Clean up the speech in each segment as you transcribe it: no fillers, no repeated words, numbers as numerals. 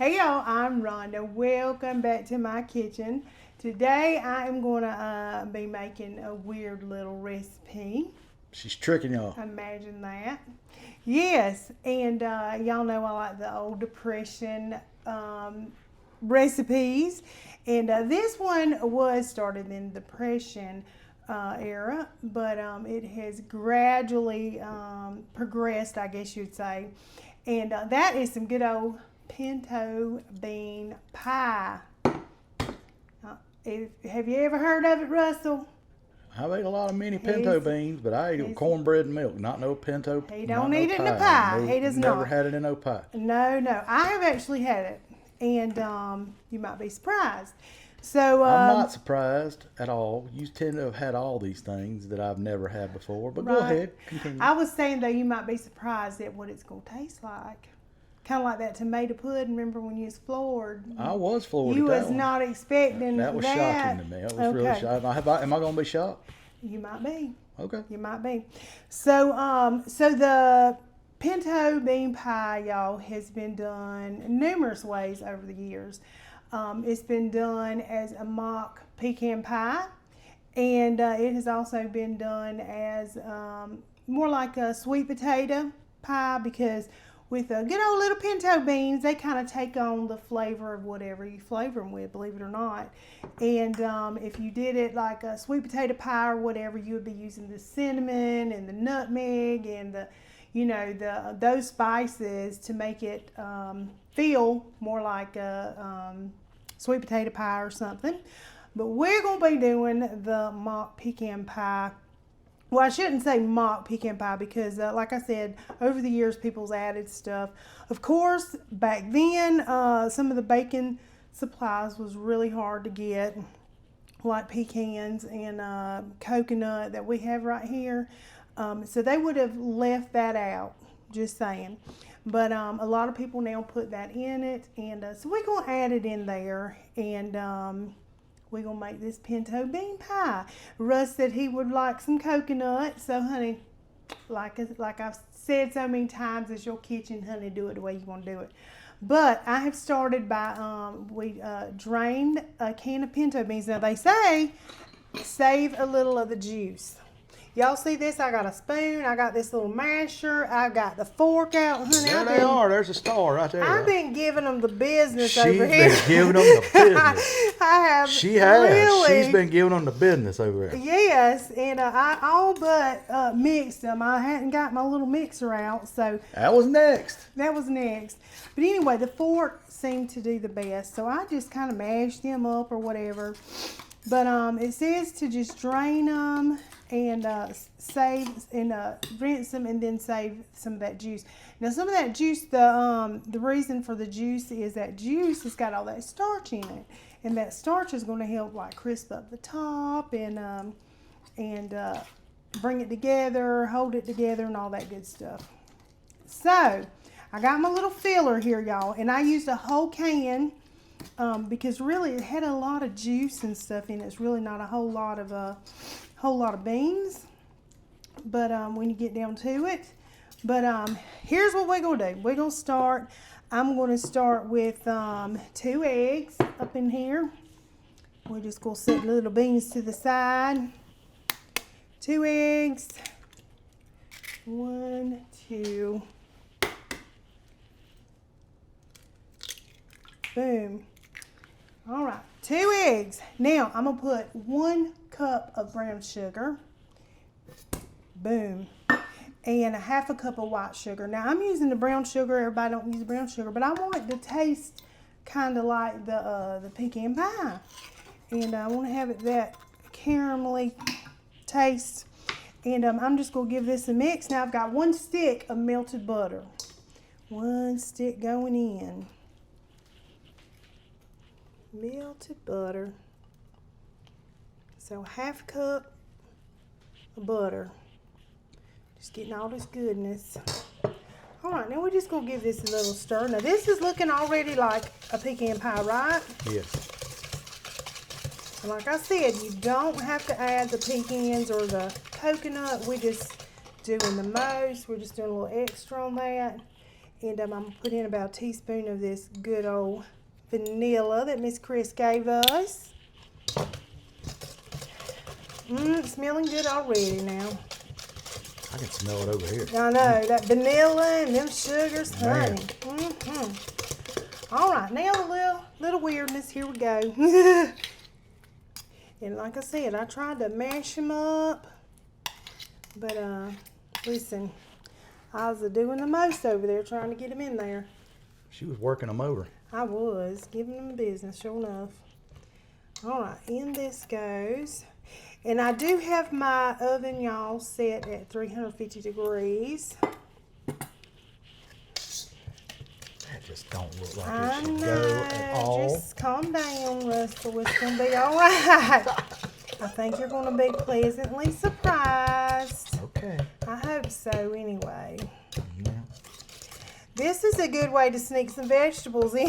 Hey y'all, I'm Rhonda. Welcome back to my kitchen. Today I am going to be making a weird little recipe. She's tricking y'all. Imagine that. Yes, and y'all know I like the old Depression recipes. And this one was started in the Depression era, but it has gradually progressed, I guess you'd say. And that is some good old pinto bean pie. Have you ever heard of it, Russell? I've ate a lot of mini pinto beans, but I ate it with cornbread and milk, not no pinto. He don't eat it in a pie. No, He does never not. had it in no pie. No. I have actually had it, and you might be surprised. So I'm not surprised at all. You tend to have had all these things that I've never had before, but go ahead, continue. I was saying, though, you might be surprised at what it's going to taste like. Kind of like that tomato pudding. Remember when you was floored? I was floored You at that was one. not expecting that. That was shocking to me. That was really shocking. Am I going to be shocked? You might be. Okay. You might be. So, so the pinto bean pie, y'all, has been done numerous ways over the years. It's been done as a mock pecan pie, and it has also been done as more like a sweet potato pie, because with good old little pinto beans, they kind of take on the flavor of whatever you flavor them with, believe it or not. And if you did it like a sweet potato pie or whatever, you would be using the cinnamon and the nutmeg and those spices to make it feel more like a sweet potato pie or something. But we're going to be doing the mock pecan pie. Well, I shouldn't say mock pecan pie because, like I said, over the years, people's added stuff. Of course, back then, some of the baking supplies was really hard to get, like pecans and coconut that we have right here. So they would have left that out, just saying. But a lot of people now put that in it, and so we're going to add it in there, and we're going to make this pinto bean pie. Russ said he would like some coconut. So, honey, like I've said so many times, it's your kitchen, honey. Do it the way you want to do it. But I have started by, we drained a can of pinto beans. Now, they say save a little of the juice. Y'all see this? I got a spoon. I got this little masher. I got the fork out, honey. There they are. There's a star right there. I've been giving them the business over here. She's been giving them the business. I have. She has. Really, She's been giving them the business over there. Yes, and I all but mixed them. I hadn't got my little mixer out, so That was next. that was next. But anyway, the fork seemed to do the best, so I just kind of mashed them up or whatever. But it says to just drain them and save and rinse them and then save some of that juice. Now, some of that juice, the reason for the juice is that juice has got all that starch in it, and that starch is going to help like crisp up the top and bring it together, hold it together, and all that good stuff. So I got my little filler here, y'all, and I used a whole can. Because really it had a lot of juice and stuff in it. It's really not a whole lot of beans, but when you get down to it. But here's what we're gonna do. We're gonna start. I'm gonna start with 2 eggs up in here. We're just gonna set the little beans to the side. 2 eggs. 1, 2. Boom. All right, 2 eggs. Now I'm gonna put 1 cup of brown sugar. Boom. And 1/2 cup of white sugar. Now I'm using the brown sugar. Everybody don't use brown sugar, but I want it to taste kind of like the pecan pie. And I want to have it that caramelly taste. And I'm just gonna give this a mix. Now I've got 1 stick of melted butter. 1 stick going in. Melted butter. So 1/2 cup of butter. Just getting all this goodness. All right, now we're just gonna give this a little stir. Now this is looking already like a pecan pie, right? Yes. And like I said, you don't have to add the pecans or the coconut. We're just doing the most. We're just doing a little extra on that. And I'm going to put in about a teaspoon of this good old vanilla that Miss Chris gave us. It's smelling good already now. I can smell it over here. I know, that vanilla and them sugars, Man. honey. All right, now the little weirdness, here we go. And like I said, I tried to mash them up, but listen, I was doing the most over there trying to get them in there. She was working them over. I was, giving them business, sure enough. All right, in this goes. And I do have my oven, y'all, set at 350 degrees. That just don't look like I it should know, go at all. just calm down, Russell. It's going to be all right. I think you're going to be pleasantly surprised. Okay. I hope so, anyway. Yeah. This is a good way to sneak some vegetables in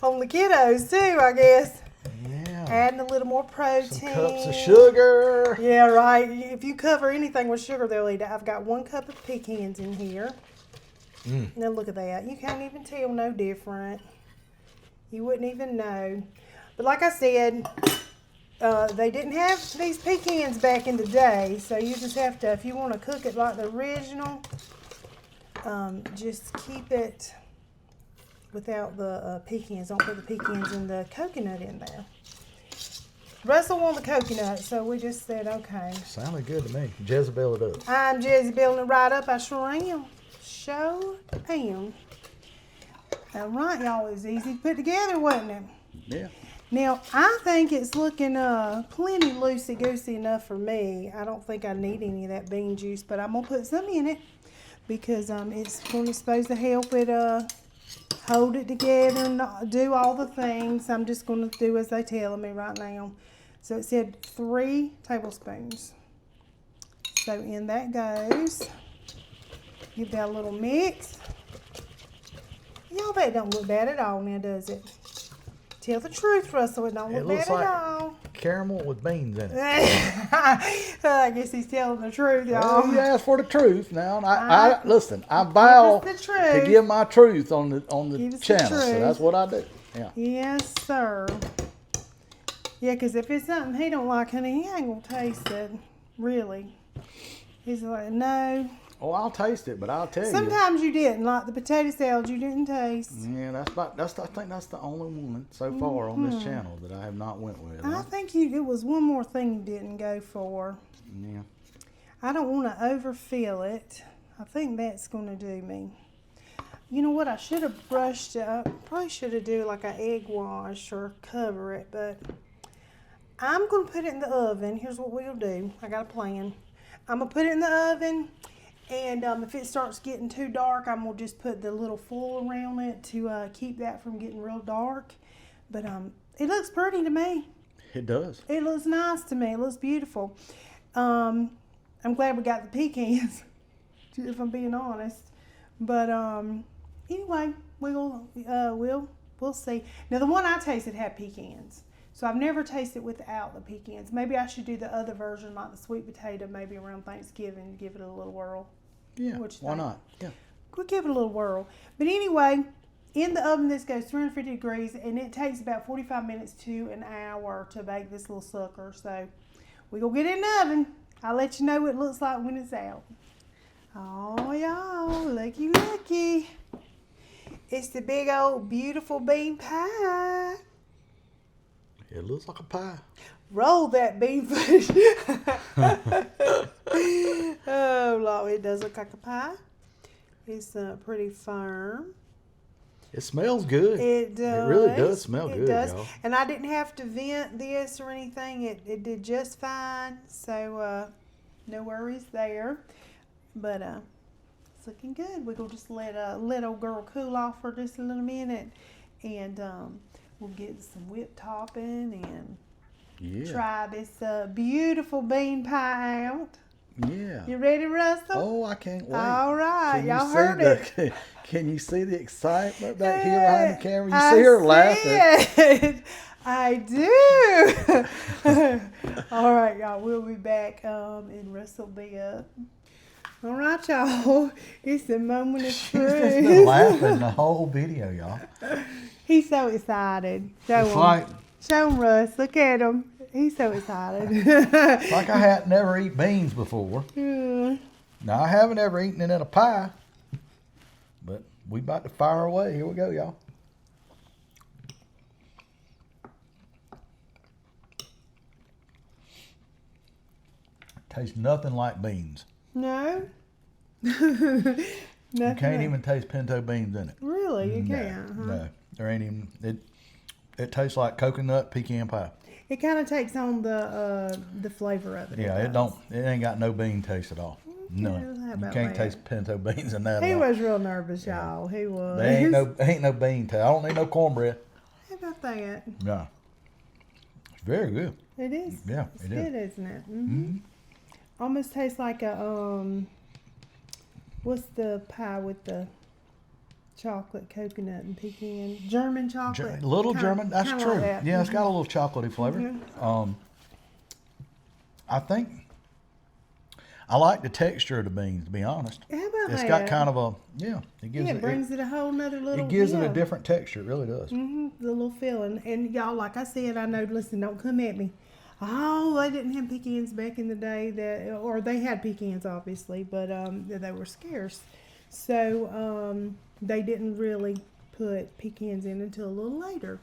on the kiddos, too, I guess. Yeah. Adding a little more protein. Some cups of sugar. Yeah, right. If you cover anything with sugar, they'll eat it. I've got 1 cup of pecans in here. Now look at that. You can't even tell no different. You wouldn't even know. But like I said, they didn't have these pecans back in the day, so you just have to, if you want to cook it like the original, just keep it without the pecans. Don't put the pecans and the coconut in there. Russell wanted the coconut, so we just said, okay. Sounded good to me. Jezebel it up. I'm Jezebelling it right up. I sure am. Sure am. All right, y'all. It was easy to put together, wasn't it? Yeah. Now, I think it's looking plenty loosey-goosey enough for me. I don't think I need any of that bean juice, but I'm going to put some in it because it's supposed to help it hold it together and do all the things. I'm just going to do as they tell me right now. So it said 3 tablespoons. So in that goes. Give that a little mix. Y'all, that don't look bad at all now, does it? Tell the truth, Russell, it don't look bad at all. Caramel with beans in it. I guess he's telling the truth, y'all. Well, you asked for the truth now. I listen, I vow to give my truth on the channel. So that's what I do. Yeah. Yes, sir. Yeah, because if it's something he don't like, honey, he ain't going to taste it. Really. He's like, no. Oh, I'll taste it, but I'll tell you. Sometimes you didn't. Like the potato salad you didn't taste. Yeah, I think that's the only one so far on this channel that I have not went with. I think it was one more thing you didn't go for. Yeah. I don't want to overfill it. I think that's going to do me. You know what? I should have brushed it. I probably should have do like an egg wash or cover it, but I'm going to put it in the oven. Here's what we'll do. I got a plan. I'm going to put it in the oven. And if it starts getting too dark, I'm going to just put the little foil around it to keep that from getting real dark. But it looks pretty to me. It does. It looks nice to me. It looks beautiful. I'm glad we got the pecans, if I'm being honest. But anyway, we'll see. Now, the one I tasted had pecans. So I've never tasted without the pecans. Maybe I should do the other version, like the sweet potato, maybe around Thanksgiving, to give it a little whirl. Yeah, why not? Yeah. We'll give it a little whirl. But anyway, in the oven, this goes 350 degrees, and it takes about 45 minutes to an hour to bake this little sucker. So we're going to get it in the oven. I'll let you know what it looks like when it's out. Oh, y'all, looky, looky. It's the big old beautiful bean pie. It looks like a pie. Roll that bean fish. Oh, Lord, it does look like a pie. It's pretty firm. It smells good. It does. It really does smell it good, does. y'all. And I didn't have to vent this or anything. It did just fine. So, no worries there. But it's looking good. We're going to just let old girl cool off for just a little minute. And we'll get some whipped topping and try this beautiful bean pie out. Yeah. You ready, Russell? Oh, I can't wait. All right. Y'all heard it. Can you see the excitement back here behind the camera? You see her laughing. I do. All right, y'all. We'll be back and Russell will be up. All right, y'all. It's the moment of She's truth. just been laughing the whole video, y'all. He's so excited. Show him, Russ. Look at him. He's so excited. It's like I had never eaten beans before. Yeah. Now, I haven't ever eaten it in a pie. But we about to fire away. Here we go, y'all. Tastes nothing like beans. No? You can't even taste pinto beans in it. Really? You can't? Huh? No. There ain't even... It tastes like coconut pecan pie. It kind of takes on the flavor of it. Yeah, it ain't got no bean taste at all. None. You can't taste pinto beans in that. He was real nervous, y'all. He was. There ain't no bean taste. I don't need no cornbread. How about that? No. It's very good. It is. Yeah, it's good, isn't it? Mm-hmm. Almost tastes like a what's the pie with the chocolate, coconut, and pecan? German chocolate. German. That's true. Like that. Yeah, it's got a little chocolatey flavor. Mm-hmm. I think I like the texture of the beans. To be honest, how about it's that? got kind of a it brings it a whole nother little. It gives it a different texture. It really does. The little feeling, and y'all, like I said, I know. Listen, don't come at me. Oh, they didn't have pecans back in the day, or they had pecans obviously, but they were scarce, so they didn't really put pecans in until a little later.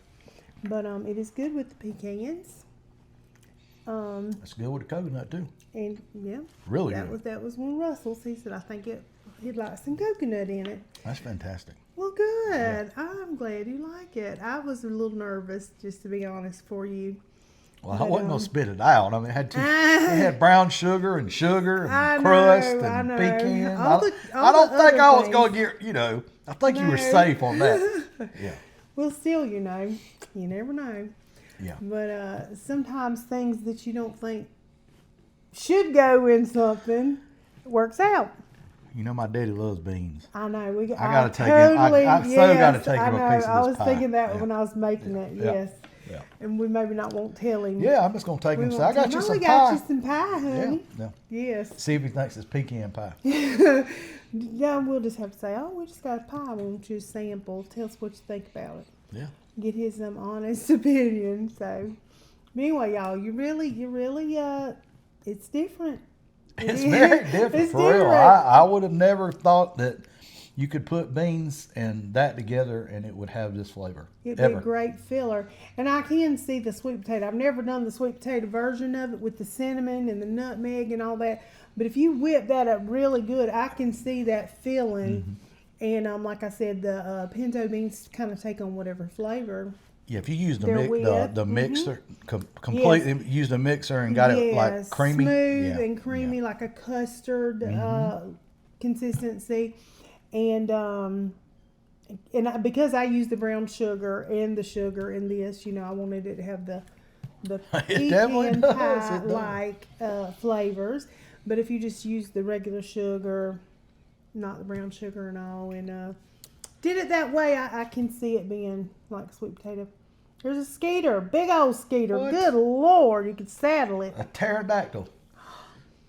But it is good with the pecans. It's good with the coconut too. And yeah, really good. That was one Russell's. He said, I think he'd like some coconut in it. That's fantastic. Well, good. Yeah. I'm glad you like it. I was a little nervous, just to be honest, for you. Well, I wasn't going to spit it out. I mean, it had brown sugar and crust and pecan. I don't think I was going to get, I think you were safe on that. Yeah. Well, still, you never know. Yeah. But sometimes things that you don't think should go in something works out. My daddy loves beans. I know. I got to take him. I so got to take him a piece of this pie. I was thinking that when I was making it. Yeah. Yes. Yeah. And we maybe won't tell him. Yeah, I'm just going to take him. I got you some pie. We got you some pie, honey. Yeah. Yes. See if he thinks it's pecan pie. Yeah, we'll just have to say, we just got a pie. We want you to sample. Tell us what you think about it. Yeah. Get his honest opinion. So, anyway, y'all, you really, it's different. It's very different, for real. I would have never thought that you could put beans and that together and it would have this flavor. It'd be a great filler. And I can see the sweet potato. I've never done the sweet potato version of it with the cinnamon and the nutmeg and all that. But if you whip that up really good, I can see that filling. Mm-hmm. And like I said, the pinto beans kind of take on whatever flavor. Yeah, if you use the mixer, completely use the mixer and got it like creamy. Smooth and creamy, like a custard consistency. And because I used the brown sugar and the sugar in this, I wanted it to have the pecan pie-like flavors. But if you just use the regular sugar, not the brown sugar and all, and did it that way, I can see it being like sweet potato. There's a skeeter, big old skeeter. What? Good Lord, you could saddle it. A pterodactyl.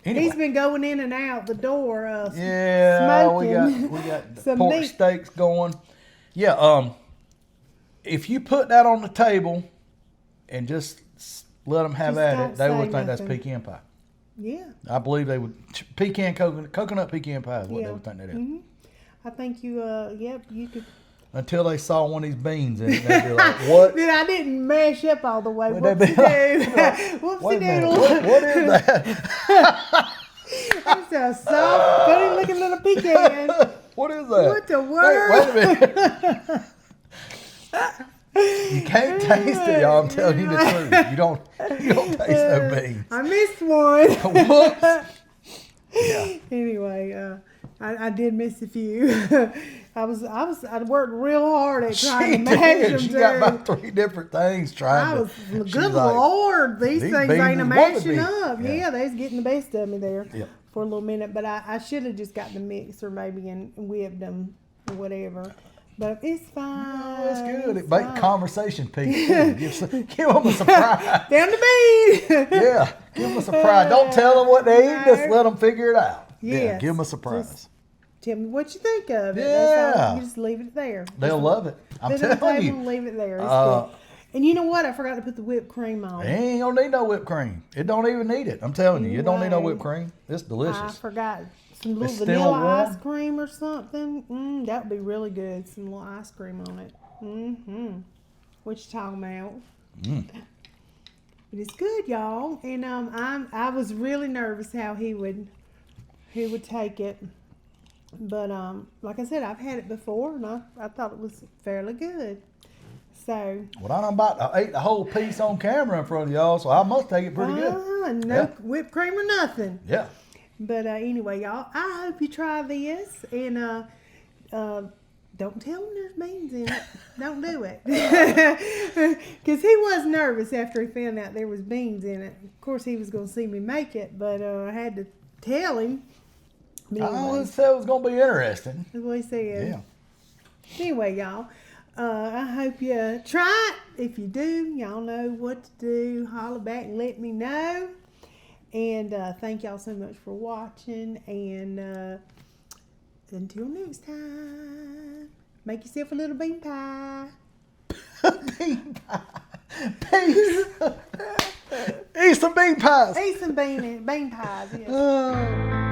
Anyway. He's been going in and out the door, smoking. We got pork steaks going. Yeah, if you put that on the table and just let them have at it, they would think that's pecan pie. Yeah. I believe they would. Coconut pecan pie is what they would think that is. Mm-hmm. I think you could. Until they saw one of these beans in it, they'd be like, what? Then I didn't mash up all the way. Whoopsie-doo. Whoopsie-doodle. What is that? It's a soft, funny looking little pecan. What is that? What the word? Wait a minute. You can't taste it, y'all. I'm telling you the truth. You don't taste no beans. I missed one. Whoops. Yeah. Anyway, I did miss a few. I worked real hard at trying to mash them. She got about 3 different things trying to. Good Lord, these things ain't a mashing up. Yeah, they was getting the best of me there for a little minute. But I should have just got the mixer maybe and whipped them or whatever. But it's fine. No, it's good. It makes conversation piece. Give them a surprise. Down the bean. Yeah, give them a surprise. Don't tell them what they eat. Just let them figure it out. Yes. Yeah, give them a surprise. Just tell me what you think of it. Yeah. That's all. You just leave it there. They'll love it. I'm Sit at the telling table you. and leave it there. It's good. And you know what? I forgot to put the whipped cream on. It ain't gonna need no whipped cream. It don't even need it. I'm telling you, it don't need no whipped cream. It's delicious. I forgot some little It's vanilla still warm. ice cream or something. That would be really good. Some little ice cream on it. What you talking about? But it's good, y'all. And I was really nervous how he would take it. But like I said, I've had it before, and I thought it was fairly good. So. Well, I'm about to eat the whole piece on camera in front of y'all, so I must take it pretty good. No whipped cream or nothing. Yeah. But anyway, y'all, I hope you try this, and don't tell him there's beans in it. Don't do it. Because he was nervous after he found out there was beans in it. Of course, he was going to see me make it, but I had to tell him. Anyway. I always said it was going to be interesting. That's what he said. Yeah. Anyway, y'all, I hope you try it. If you do, y'all know what to do. Holler back and let me know. And thank y'all so much for watching. And until next time, make yourself a little bean pie. Bean pie. Peace. Eat some bean pies. Eat some bean pies, yeah.